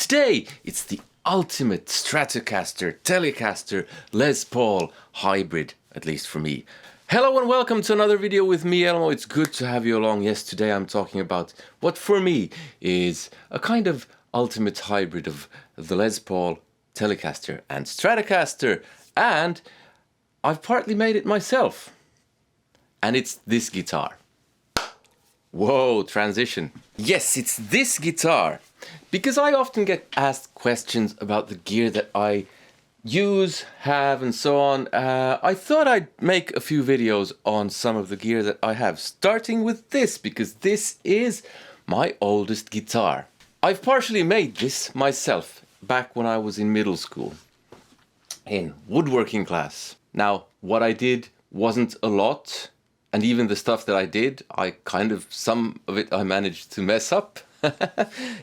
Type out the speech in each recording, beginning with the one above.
today it's the ultimate Stratocaster, Telecaster, LesPaul hybrid, at least for me. Hello and welcome to another video with me, Elmo. It's good to have you along. Yes, today I'm talking about what for me is a kind of ultimate hybrid of the LesPaul, Telecaster and Stratocaster, and I've partly made it myself. And it's this guitar. Whoa, transition. Yes, it's this guitar. Because I often get asked questions about the gear that I use, have, and so on. I thought I'd make a few videos on some of the gear that I have, starting with this, because this is my oldest guitar. I've partially made this myself back when I was in middle school, in woodworking class. Now, what I did wasn't a lot, and even the stuff that I did, some of it I managed to mess up.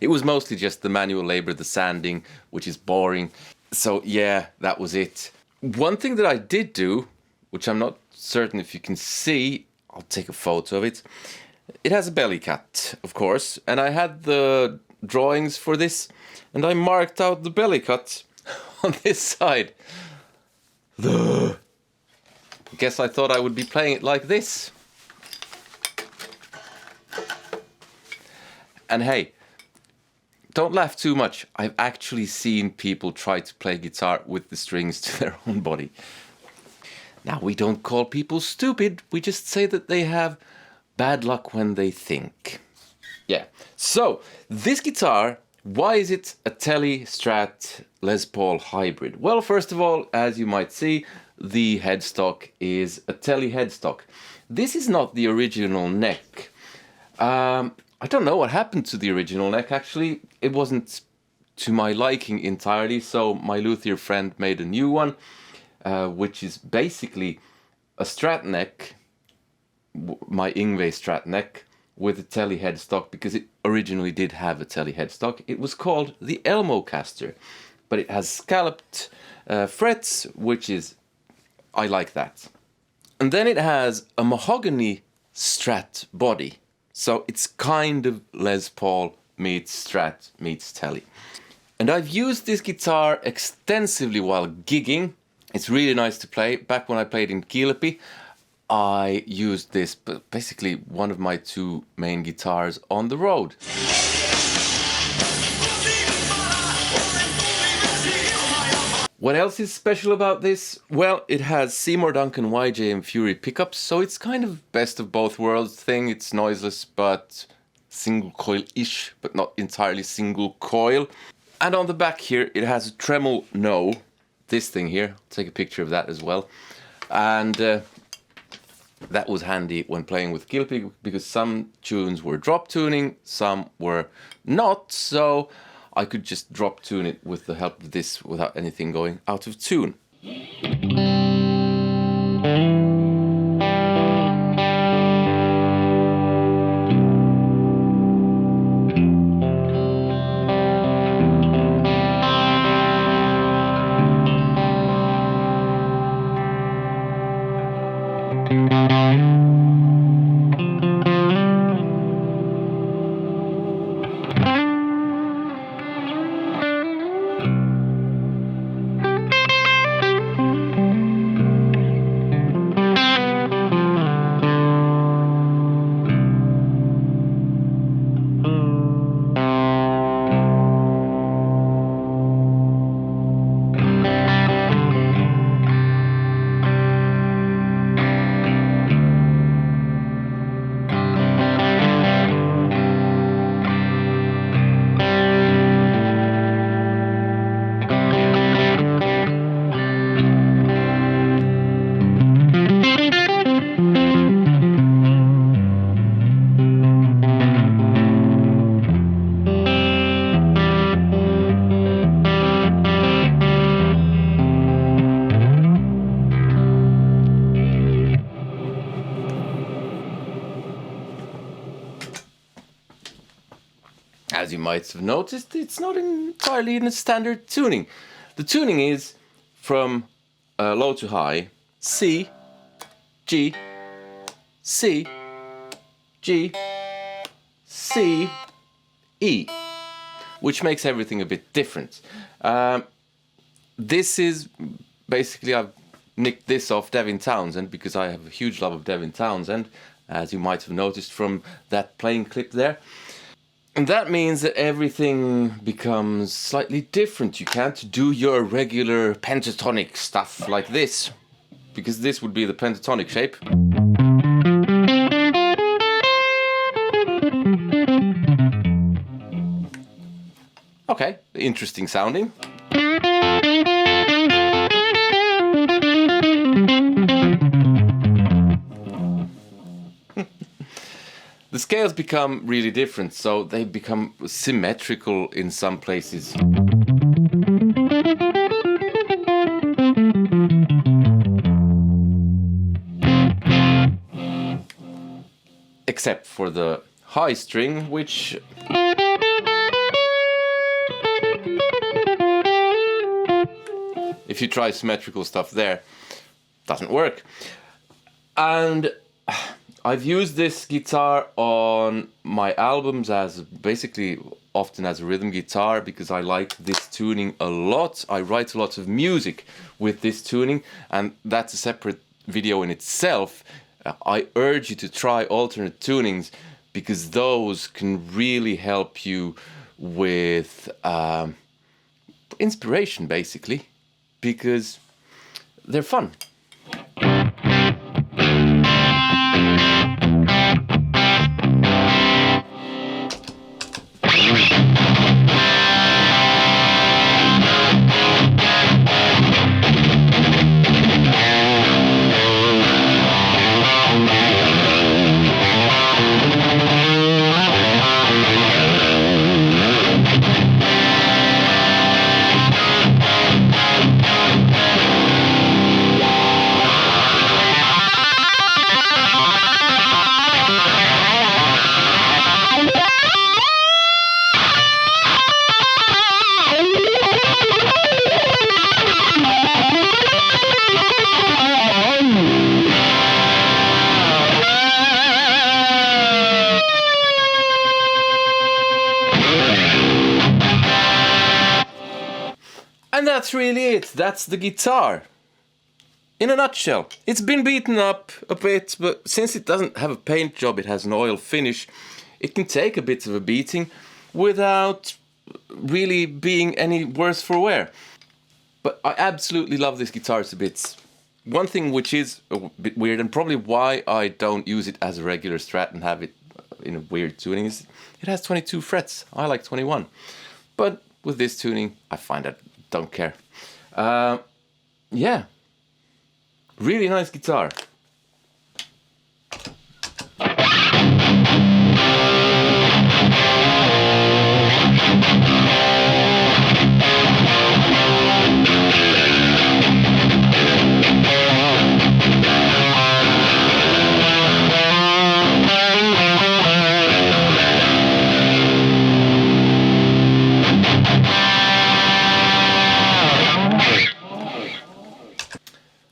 It was mostly just the manual labor, the sanding, which is boring. So yeah, that was it. One thing that I did do, which I'm not certain if you can see, I'll take a photo of it. It has a belly cut, of course, and I had the drawings for this, and I marked out the belly cut on this side. I guess I thought I would be playing it like this. And hey, don't laugh too much. I've actually seen people try to play guitar with the strings to their own body. Now, we don't call people stupid. We just say that they have bad luck when they think. Yeah. So, this guitar, why is it a Tele, Strat, LesPaul hybrid? Well, first of all, as you might see, the headstock is a Tele headstock. This is not the original neck. I don't know what happened to the original neck, actually. It wasn't to my liking entirely, so my luthier friend made a new one, which is basically a Strat neck, my Yngwie Strat neck, with a Tele headstock, because it originally did have a Tele headstock. It was called the Elmocaster, but it has scalloped frets, which is, I like that. And then it has a mahogany Strat body. So it's kind of LesPaul meets Strat meets Tele. And I've used this guitar extensively while gigging. It's really nice to play. Back when I played in Kilpi, I used this, but basically one of my two main guitars on the road. What else is special about this? Well, it has Seymour Duncan YJ Fury pickups, so it's kind of best of both worlds thing. It's noiseless, but single coil-ish, but not entirely single coil. And on the back here, it has a Tremolo No, this thing here. I'll take a picture of that as well. And that was handy when playing with Kilpi, because some tunes were drop tuning, some were not, so I could just drop tune it with the help of this without anything going out of tune. As you might have noticed, it's not entirely in a standard tuning. The tuning is from low to high, C, G, C, G, C, E. which makes everything a bit different. This is basically, I've nicked this off Devin Townsend because I have a huge love of Devin Townsend, as you might have noticed from that playing clip there. And that means that everything becomes slightly different. You can't do your regular pentatonic stuff like this, because this would be the pentatonic shape. Okay, interesting sounding. The scales become really different, so they become symmetrical in some places. Except for the high string, which if you try symmetrical stuff there, doesn't work. And I've used this guitar on my albums as basically often as a rhythm guitar because I like this tuning a lot. I write a lot of music with this tuning, and that's a separate video in itself. I urge you to try alternate tunings because those can really help you with inspiration, basically, because they're fun. And that's really it. That's the guitar. In a nutshell. It's been beaten up a bit, but since it doesn't have a paint job, it has an oil finish, it can take a bit of a beating without really being any worse for wear. But I absolutely love this guitar to bits. One thing which is a bit weird, and probably why I don't use it as a regular Strat and have it in a weird tuning, is it has 22 frets. I like 21. But with this tuning, I find I don't care. Yeah. Really nice guitar.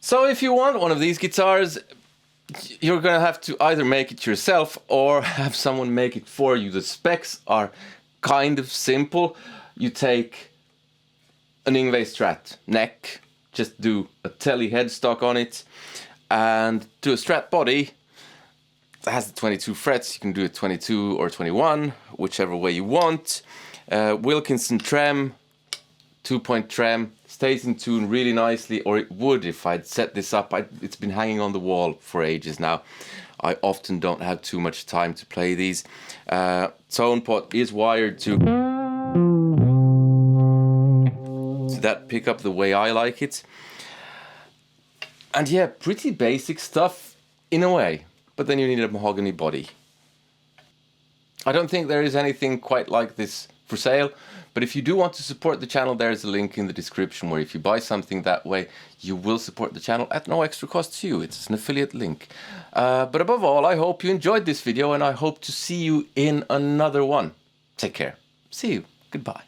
So if you want one of these guitars, you're gonna have to either make it yourself or have someone make it for you. The specs are kind of simple. You take an Yngwie Strat neck, just do a Tele headstock on it, and do a Strat body that has the 22 frets. You can do it 22 or 21, whichever way you want. Wilkinson trem, 2-point trem, stays in tune really nicely, or it would if I'd set this up. It's been hanging on the wall for ages now. I often don't have too much time to play these. Tone pot is wired to that pickup the way I like it. And yeah, pretty basic stuff in a way, but then you need a mahogany body. I don't think there is anything quite like this for sale, but if you do want to support the channel, there's a link in the description where if you buy something that way, you will support the channel at no extra cost to you. It's an affiliate link. But above all, I hope you enjoyed this video, and I hope to see you in another one. Take care. See you. Goodbye.